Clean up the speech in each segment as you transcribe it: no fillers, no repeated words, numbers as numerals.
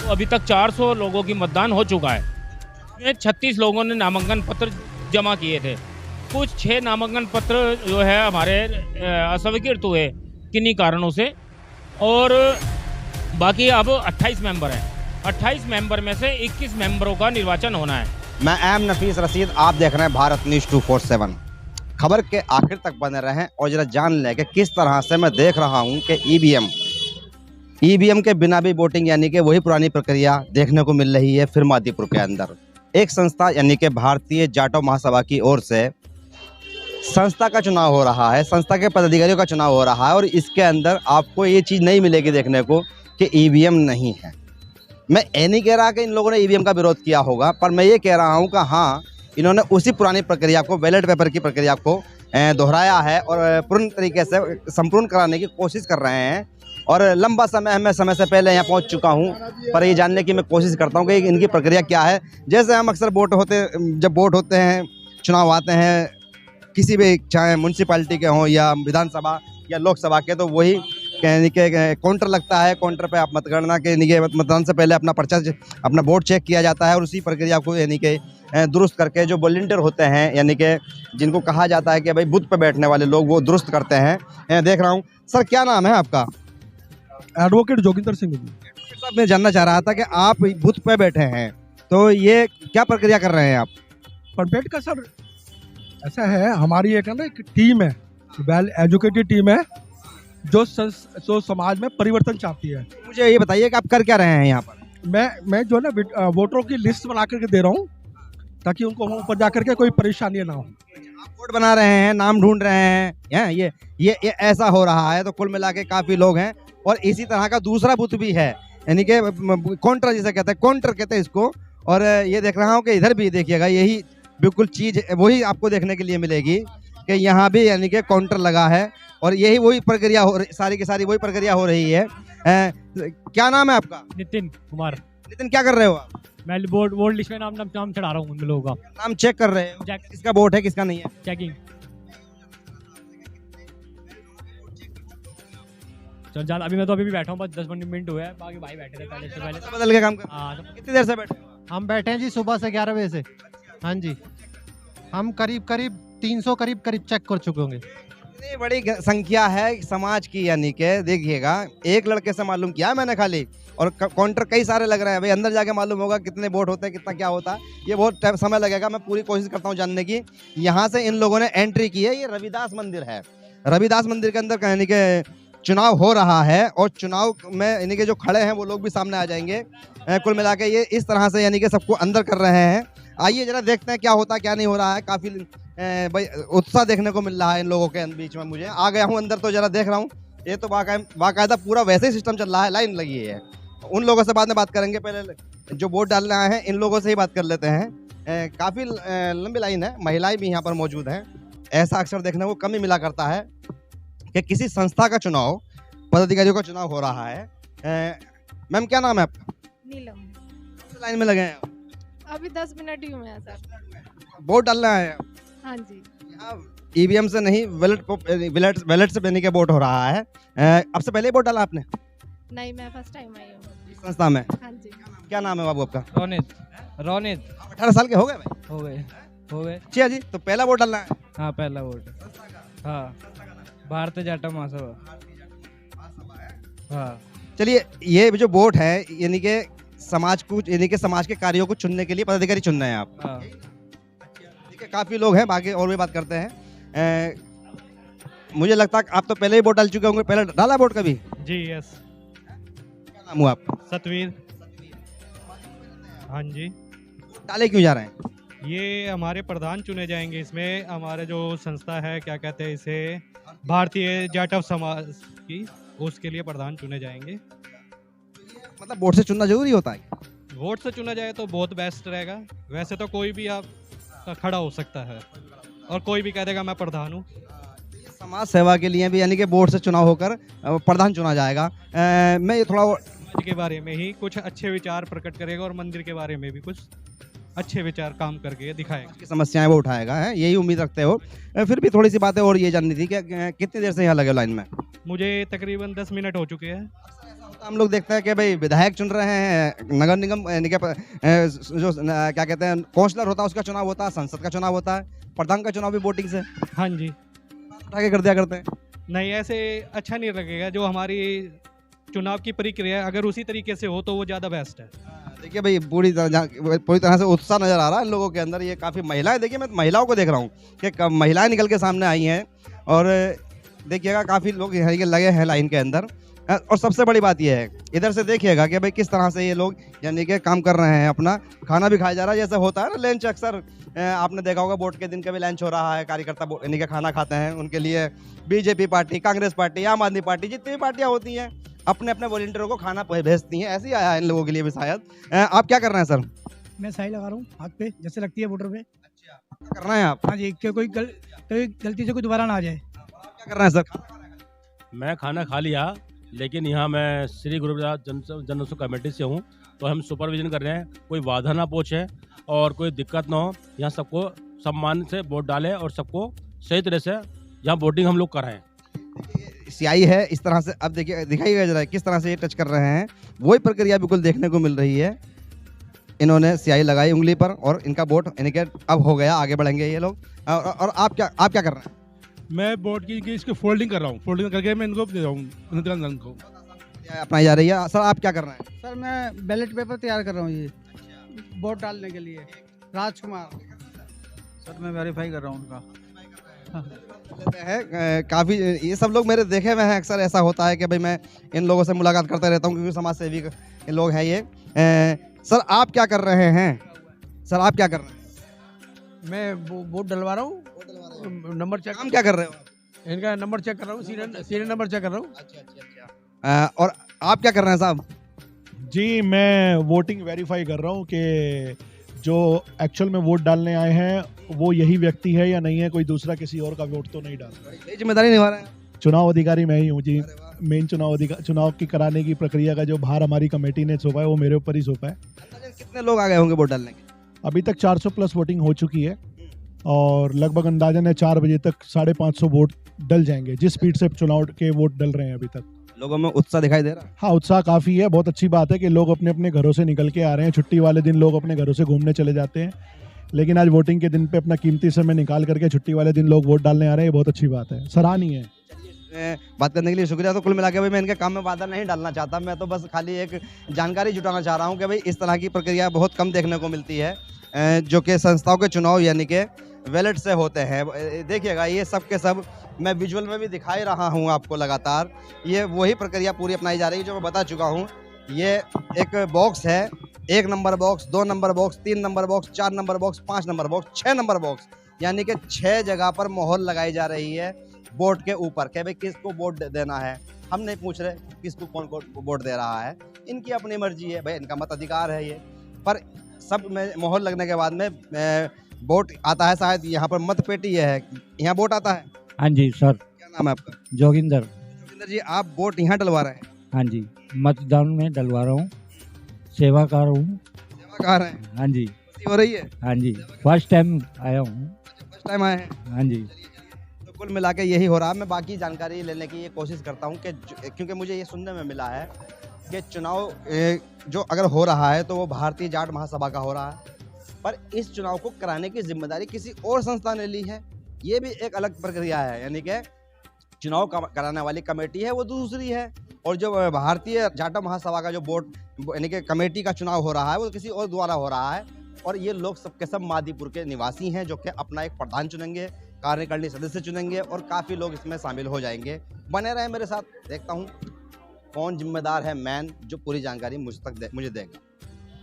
तो अभी तक 400 लोगों की मतदान हो चुका है। इसमें 36 लोगों ने नामांकन पत्र जमा किए थे। कुछ 6 नामांकन पत्र जो है हमारे अस्वीकृत हुए किन्हीं कारणों से, और बाकी अब 28 मेंबर हैं। 28 मेंबर में से 21 मेंबरों का निर्वाचन होना है। मैं एम नफीस रशीद, आप देख रहे हैं भारत न्यूज़ 247। खबर के आखिर तक बने रहें और जरा जान लें कि किस तरह से मैं देख रहा हूं कि ईवीएम के बिना भी वोटिंग यानी कि वही पुरानी प्रक्रिया देखने को मिल रही है फिर मादीपुर के अंदर। एक संस्था यानी कि भारतीय जाटव महासभा की ओर से संस्था का चुनाव हो रहा है, संस्था के पदाधिकारियों का चुनाव हो रहा है, और इसके अंदर आपको ये चीज़ नहीं मिलेगी देखने को कि ईवीएम नहीं है। मैं ये नहीं कह रहा कि इन लोगों ने ईवीएम का विरोध किया होगा, पर मैं ये कह रहा हूँ कि हाँ, इन्होंने उसी पुरानी प्रक्रिया को, बैलेट पेपर की प्रक्रिया को दोहराया है और पूर्ण तरीके से संपूर्ण कराने की कोशिश कर रहे हैं। और लंबा समय से पहले यहाँ पहुँच चुका हूँ, पर ये जानने की मैं कोशिश करता हूँ कि इनकी प्रक्रिया क्या है। जैसे हम अक्सर जब वोट होते हैं, चुनाव आते हैं किसी भी, चाहे म्यूनसिपालिटी के हों या विधानसभा या लोकसभा के, तो वही यानी कि काउंटर लगता है। काउंटर पे आप मतगणना के मतदान से पहले अपना वोट चेक किया जाता है और उसी प्रक्रिया को यानी कि दुरुस्त करके जो वॉलंटियर होते हैं, यानी कि जिनको कहा जाता है कि भाई बूथ पे बैठने वाले लोग, वो दुरुस्त करते हैं। देख रहा हूँ। सर, क्या नाम है आपका? एडवोकेट जोगिंदर सिंह जी। साहब, मैं जानना चाह रहा था कि आप बूथ पे बैठे हैं, तो ये क्या प्रक्रिया कर रहे हैं आप? परपेट का सर ऐसा है, हमारी एक टीम है, वेल एजुकेटेड टीम है जो समाज में परिवर्तन चाहती है। मुझे ये बताइए कि आप कर क्या रहे हैं यहाँ पर? मैं जो है ना वोटरों की लिस्ट बना करके दे रहा हूँ ताकि उनको वहाँ ऊपर जा करके कोई परेशानी ना हो। आप वोट बना रहे हैं, नाम ढूंढ रहे हैं, ये ऐसा हो रहा है। तो कुल मिला के काफ़ी लोग हैं। और इसी तरह का दूसरा बूथ भी है, यानी कि काउंटर जिसे कहते हैं, काउंटर कहते हैं इसको। और ये देख रहा हूँ कि इधर भी देखिएगा, यही बिल्कुल चीज़ वही आपको देखने के लिए मिलेगी कि यहाँ भी यानी कि काउंटर लगा है और वही प्रक्रिया सारी की सारी वही प्रक्रिया हो रही है। क्या नाम है आपका? नितिन कुमार। नितिन, क्या कर रहे हो आप? मैं वोट लिस्ट में नाम चढ़ा रहा हूँ उन लोगों का। नाम चेक कर रहे हो? किसका वोट है, किसका नहीं है? चेकिंग। चल जान, अभी मैं तो अभी भी बैठा हूँ, बस 10 मिनट हुए हैं, बाकी भाई बैठे थे पहले से पहले। बदल के काम कर। हाँ, कितनी देर से बैठे हो? हम बैठे हैं जी सुबह से 11 बजे से। हाँ जी, हम करीब 300 करीब चेक कर चुके होंगे। इतनी बड़ी संख्या है समाज की, यानी कि देखिएगा, एक लड़के से मालूम किया मैंने खाली, और काउंटर कई सारे लग रहे हैं। भाई अंदर जाके मालूम होगा कितने वोट होते हैं, कितना क्या होता है, ये बहुत समय लगेगा। मैं पूरी कोशिश करता हूँ जानने की। यहाँ से इन लोगों ने एंट्री की है, ये रविदास मंदिर है। रविदास मंदिर के अंदर यानी कि चुनाव हो रहा है, और चुनाव में यानी कि जो खड़े हैं वो लोग भी सामने आ जाएंगे। कुल मिला के ये इस तरह से यानी कि सबको अंदर कर रहे हैं। आइए जरा देखते हैं क्या होता है क्या नहीं हो रहा है। काफ़ी भाई उत्साह देखने को मिल रहा है इन लोगों के बीच में। मुझे आ गया हूँ अंदर, तो जरा देख रहा हूँ। ये तो बाकायदा पूरा वैसे ही सिस्टम चल रहा है, लाइन लगी है। उन लोगों से बाद में बात करेंगे, पहले जो वोट डालने आए हैं इन लोगों से ही बात कर लेते हैं। काफ़ी लंबी लाइन है, महिलाएं भी यहाँ पर मौजूद हैं। ऐसा अक्सर देखने को कम ही मिला करता है कि किसी संस्था का चुनाव, पदाधिकारियों का चुनाव हो रहा है। मैम, क्या नाम है आपका? नीलम। लाइन में लगे हैं आप? अभी 10 मिनट ही हुए हैं सर। वोट डालने आए हैं? हाँ जी। ईवीएम से नहीं, बैलेट से देने के वोट हो रहा है। अब से पहले वोट डाला आपने? नहीं, मैं फर्स्ट टाइम आई हूँ संस्था में। हाँ जी। क्या नाम है बाबू आपका? रोनित। 18 साल के हो गए भाई? हो गए। अच्छा जी, तो पहला वोट डालना है? हाँ, पहला वोट। हाँ, भारतीय जाटव महासभा। हाँ। चलिए, ये जो वोट है यानी कि समाज के कार्यों को चुनने के लिए पदाधिकारी चुन रहे हैं आप? हाँ। ठीक है, काफी लोग हैं, बाकी और भी बात करते हैं। मुझे लगता है आप तो पहले ही वोट डाल चुके होंगे। पहले डाला वोट कभी? जी यस। क्या नाम हुआ आपका? सतवीर। हाँ जी। डाले क्यों जा रहे हैं? ये हमारे प्रधान चुने जाएंगे। इसमें हमारे जो संस्था है, क्या कहते हैं इसे, भारतीय जाटव समाज की, उसके लिए प्रधान चुने जाएंगे। मतलब वोट से चुनना जरूरी होता है? वोट से चुना जाए तो बहुत बेस्ट रहेगा। वैसे तो कोई भी आप खड़ा हो सकता है और कोई भी कह देगा मैं प्रधान हूँ। समाज सेवा के लिए भी यानी कि वोट से चुनाव होकर प्रधान चुना जाएगा। मैं ये थोड़ा समाज के बारे में ही कुछ अच्छे विचार प्रकट करेगा और मंदिर के बारे में भी कुछ अच्छे विचार काम करके दिखाएगा। की समस्याएं वो उठाएगा, है यही उम्मीद रखते हो। फिर भी थोड़ी सी बातें और ये जाननी थी कि कितनी देर से यहाँ लगे लाइन में? मुझे तकरीबन 10 मिनट हो चुके हैं। हम लोग देखते हैं कि भाई विधायक चुन रहे हैं, नगर निगम यानी कि जो क्या कहते हैं काउंसलर होता है उसका चुनाव होता है, संसद का चुनाव होता है, प्रधान का चुनाव भी वोटिंग से हाँ जी। उठा के कर दिया करते हैं। नहीं, ऐसे अच्छा नहीं लगेगा। जो हमारी चुनाव की प्रक्रिया अगर उसी तरीके से हो तो वो ज़्यादा बेस्ट है। देखिए भाई पूरी तरह से उत्साह नजर आ रहा है इन लोगों के अंदर। ये काफ़ी महिलाएं, देखिए मैं महिलाओं को देख रहा हूँ कि महिलाएं निकल के सामने आई हैं और देखिएगा काफ़ी लोग यहाँ के लगे हैं लाइन के अंदर। और सबसे बड़ी बात यह है, इधर से देखिएगा कि भाई किस तरह से ये लोग यानी कि काम कर रहे हैं, अपना खाना भी खाया जा रहा है। जैसे होता है ना लंच, अक्सर आपने देखा होगा वोट के दिन का भी लंच हो रहा है, कार्यकर्ता यानी कि खाना खाते हैं। उनके लिए बीजेपी पार्टी, कांग्रेस पार्टी, आम आदमी पार्टी, जितनी भी पार्टियाँ होती हैं अपने अपने वॉलंटियरों को खाना भेजती हैं। ऐसे ही आया है इन लोगों के लिए भी शायद। आप क्या कर रहे हैं सर? मैं सही लगा रहा हूँ हाथ पे, जैसे लगती है बॉर्डर पे। क्या कर रहे हैं आप? हाँ जी, कि कोई गलती से कोई दोबारा ना आ जाए। क्या कर रहे हैं सर? मैं खाना खा लिया, लेकिन यहाँ मैं श्री गुरु रविदास जन उत्सव कमेटी से हूँ, तो हम सुपरविजन कर रहे हैं, कोई बाधा ना पहुँचे और कोई दिक्कत ना हो। यहाँ सबको सम्मान से वोट डालें और सबको सही तरह से यहाँ वोटिंग हम लोग कराएं। स्याही है इस तरह से, अब देखिए दिखाइएगा जरा किस तरह से ये टच कर रहे हैं। वही प्रक्रिया बिल्कुल देखने को मिल रही है। इन्होंने स्याही लगाई उंगली पर और इनका वोट यानी कि अब हो गया, आगे बढ़ेंगे ये लोग। और आप क्या कर रहे हैं? मैं बोर्ड की इसकी फोल्डिंग कर रहा हूँ, फोल्डिंग करके मैं इनको दे रहा हूँ को। अपनाई जा रही है। सर आप क्या कर रहे हैं? सर मैं बैलेट पेपर तैयार कर रहा हूँ, ये वोट डालने के लिए। राजकुमार सर, मैं वेरीफाई कर रहा हूँ उनका। है काफ़ी ये सब लोग मेरे देखे हुए हैं। अक्सर ऐसा होता है कि भाई मैं इन लोगों से मुलाकात करता रहता हूँ क्योंकि समाज सेवी लोग हैं ये। सर आप क्या कर रहे हैं? सर आप क्या कर रहे हैं? मैं वोट डलवा रहा हूँ, नंबर चेक। काम क्या कर रहे हो? इनका नंबर चेक कर रहा हूँ, सीरियल नंबर चेक कर रहा हूँ। और आप क्या कर रहे हैं साहब? जी, मैं वोटिंग वेरीफाई कर रहा हूँ कि जो एक्चुअल में वोट डालने आए हैं वो यही व्यक्ति है या नहीं है, कोई दूसरा किसी और का वोट तो नहीं डाल रहा है। ये जिम्मेदारी निभा रहे हैं? चुनाव अधिकारी मैं ही हूँ जी। मेन चुनाव की कराने की प्रक्रिया का जो भार हमारी कमेटी ने सौंपा है वो मेरे ऊपर ही सौंपा है। कितने लोग आ गए होंगे वोट डालने के? अभी तक 400 प्लस वोटिंग हो चुकी है और लगभग अंदाजन है 4 बजे तक 550 वोट डल जाएंगे, जिस स्पीड से चुनाव के वोट डल रहे हैं अभी तक। लोगों में उत्साह दिखाई दे रहा है? हाँ, उत्साह काफ़ी है। बहुत अच्छी बात है कि लोग अपने अपने घरों से निकल के आ रहे हैं। छुट्टी वाले दिन लोग अपने घरों से घूमने चले जाते हैं, लेकिन आज वोटिंग के दिन पे अपना कीमती समय निकाल करके छुट्टी वाले दिन लोग वोट डालने आ रहे हैं। ये बहुत अच्छी बात है, सराहनीय है। बात करने के लिए शुक्रिया। तो कुल मिला के भाई मैं इनके काम में बाधा नहीं डालना चाहता, मैं तो बस खाली एक जानकारी जुटाना चाह रहा हूँ कि भाई इस तरह की प्रक्रिया बहुत कम देखने को मिलती है जो कि संस्थाओं के चुनाव यानी कि बैलेट से होते हैं। देखिएगा ये सब के सब मैं विजुअल में भी दिखाई रहा हूँ आपको लगातार। ये वही प्रक्रिया पूरी अपनाई जा रही है जो मैं बता चुका हूँ। ये एक बॉक्स है, 1 number box, 2 number box, 3 number box, 4 number box, 5 number box, 6 number box, यानी कि 6 जगह पर मोहर लगाई जा रही है बोर्ड के ऊपर कि भाई किसको वोट देना है। हम नहीं पूछ रहे किसको कौन को वोट दे रहा है, इनकी अपनी मर्जी है भाई, इनका मत अधिकार है ये। पर सब में मोहर लगने के बाद में वोट आता है। शायद यहाँ पर मत पेटी है, यहाँ वोट आता है। हाँ जी सर। क्या नाम है आपका? जोगिंदर। जोगिंदर जी, आप वोट यहाँ डलवा रहे हैं? हाँ जी, मतदान में डलवा रहा हूँ, सेवाकार हूँ। सेवाकार हैं? हाँ जी। हो रही है? हाँ जी, फर्स्ट टाइम आया हूँ। फर्स्ट टाइम आए हैं? हाँ जी। तो कुल मिला के यही हो रहा है। मैं बाकी जानकारी लेने की ये कोशिश करता हूँ कि क्योंकि मुझे ये सुनने में मिला है कि चुनाव जो अगर हो रहा है तो वो भारतीय जाट महासभा का हो रहा है, पर इस चुनाव को कराने की जिम्मेदारी किसी और संस्था ने ली है। ये भी एक अलग प्रक्रिया है, यानी कि चुनाव कराने वाली कमेटी है वो दूसरी है, और जो भारतीय जाटा महासभा का जो बोर्ड यानी कि कमेटी का चुनाव हो रहा है वो किसी और द्वारा हो रहा है। और ये लोग सबके सब मादीपुर के निवासी हैं जो कि अपना एक प्रधान चुनेंगे, कार्यकारिणी सदस्य चुनेंगे और काफ़ी लोग इसमें शामिल हो जाएंगे। बने रहे मेरे साथ, देखता हूँ कौन जिम्मेदार है मैन जो पूरी जानकारी मुझे देगा।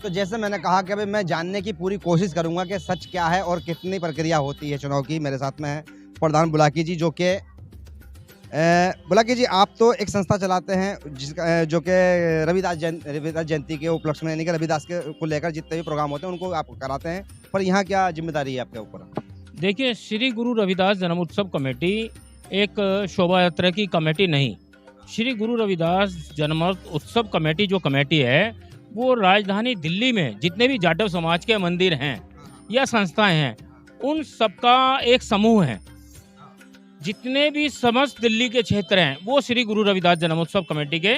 तो जैसे मैंने कहा कि भाई मैं जानने की पूरी कोशिश करूंगा कि सच क्या है और कितनी प्रक्रिया होती है चुनाव की। मेरे साथ में है प्रधान बुलाकी जी, जो कि बुलाकी जी आप तो एक संस्था चलाते हैं जिसका जो कि रविदास जयंती के उपलक्ष्य में यानी कि रविदास के को लेकर जितने भी प्रोग्राम होते हैं उनको आप कराते हैं, पर यहाँ क्या जिम्मेदारी है आपके ऊपर? देखिए, श्री गुरु रविदास जन्म उत्सव कमेटी एक शोभा यात्रा की कमेटी नहीं, श्री गुरु रविदास जन्म उत्सव कमेटी जो कमेटी है वो राजधानी दिल्ली में जितने भी जाटव समाज के मंदिर हैं या संस्थाएं हैं उन सबका एक समूह है। जितने भी समस्त दिल्ली के क्षेत्र हैं वो श्री गुरु रविदास जन्मोत्सव कमेटी के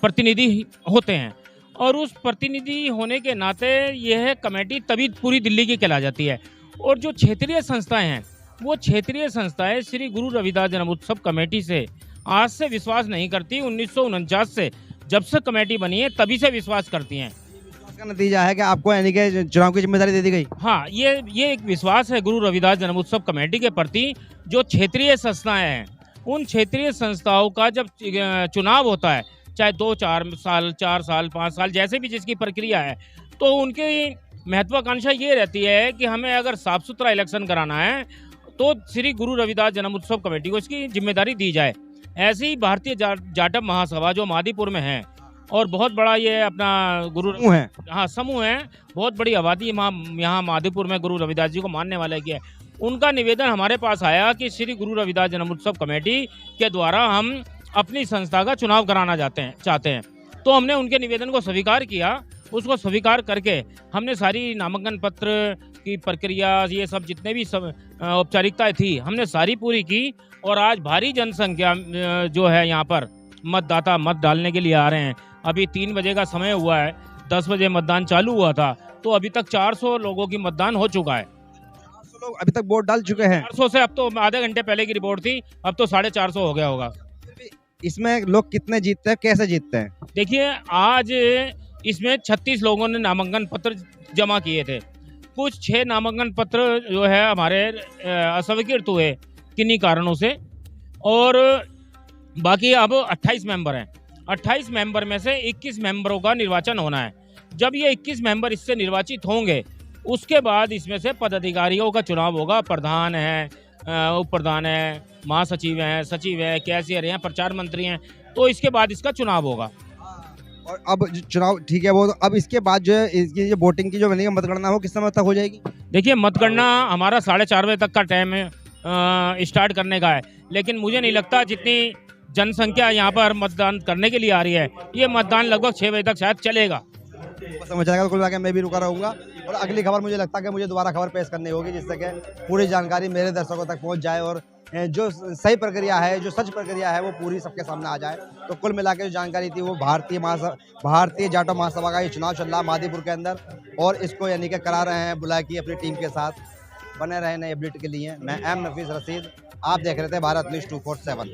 प्रतिनिधि होते हैं, और उस प्रतिनिधि होने के नाते यह कमेटी तभी पूरी दिल्ली की कहला जाती है। और जो क्षेत्रीय संस्थाएं हैं, वो क्षेत्रीय संस्थाएं श्री गुरु रविदास जन्म उत्सव कमेटी से आज से विश्वास नहीं करती, 1949 से जब से कमेटी बनी है तभी से विश्वास करती हैं। इसका नतीजा है कि आपको यानी कि चुनाव की जिम्मेदारी दे दी गई। हाँ, ये एक विश्वास है गुरु रविदास जन्म उत्सव कमेटी के प्रति। जो क्षेत्रीय संस्थाएं हैं, उन क्षेत्रीय संस्थाओं का जब चुनाव होता है, चाहे 2-4 साल, 4 साल, 5 साल, जैसे भी जिसकी प्रक्रिया है, तो उनकी महत्वाकांक्षा ये रहती है कि हमें अगर साफ सुथरा इलेक्शन कराना है तो श्री गुरु रविदास जन्म उत्सव कमेटी को इसकी जिम्मेदारी दी जाए। ऐसी ही भारतीय जाटव महासभा जो मादीपुर में है, और बहुत बड़ा ये अपना गुरु है, हाँ समूह है, बहुत बड़ी आबादी यहाँ मादीपुर में गुरु रविदास जी को मानने वाले की है। उनका निवेदन हमारे पास आया कि श्री गुरु रविदास जन्म उत्सव कमेटी के द्वारा हम अपनी संस्था का चुनाव कराना चाहते हैं। तो हमने उनके निवेदन को स्वीकार किया। उसको स्वीकार करके हमने सारी नामांकन पत्र की प्रक्रिया, ये सब जितने भी सब औपचारिकताएं थी, हमने सारी पूरी की। और आज भारी जनसंख्या जो है यहाँ पर मतदाता मत डालने के लिए आ रहे हैं। अभी 3 बजे का समय हुआ है, 10 बजे मतदान चालू हुआ था, तो अभी तक 400 लोगों की मतदान हो चुका है। 400 लोग अभी तक वोट डाल चुके हैं। 400 से अब तो आधे घंटे पहले की रिपोर्ट थी, अब तो 450 हो गया होगा। इसमें लोग कितने जीतते हैं, कैसे जीतते हैं? देखिए, आज इसमें 36 लोगों ने नामांकन पत्र जमा किए थे। कुछ 6 नामांकन पत्र जो है हमारे अस्वीकृत हुए किन्हीं कारणों से, और बाकी अब 28 मेंबर हैं। 28 मेंबर में से 21 मेंबरों का निर्वाचन होना है। जब ये 21 मेंबर इससे निर्वाचित होंगे, उसके बाद इसमें से पदाधिकारियों का चुनाव होगा। प्रधान है, उप प्रधान है, महासचिव हैं, सचिव है, कैशियर हैं, प्रचार मंत्री हैं, तो इसके बाद इसका चुनाव होगा। और अब चुनाव ठीक है, वो अब इसके बाद जो है इसकी जो वोटिंग की जो बनेगी मतगणना हो किस समय तक हो जाएगी? देखिए, मतगणना हमारा 4:30 बजे तक का टाइम है स्टार्ट करने का है, लेकिन मुझे नहीं लगता जितनी जनसंख्या यहाँ पर मतदान करने के लिए आ रही है, ये मतदान लगभग 6 बजे तक शायद चलेगा। समझ जाएगा। कुल मिलाकर मैं भी रुका रहूँगा, और अगली खबर मुझे लगता है कि मुझे दोबारा खबर पेश करनी होगी, जिससे कि पूरी जानकारी मेरे दर्शकों तक पहुँच जाए और जो सही प्रक्रिया है, जो सच प्रक्रिया है, वो पूरी सबके सामने आ जाए। तो कुल मिलाकर जो जानकारी थी वो भारतीय जाटव महासभा का ये चुनाव चल रहा है मादीपुर के अंदर, और इसको यानी कि करा रहे हैं बुलाकी अपनी टीम के साथ। बने रहे नए अपडेट के लिए। मैं एम नफीस रशीद, आप देख रहे थे भारत न्यूज़ 247।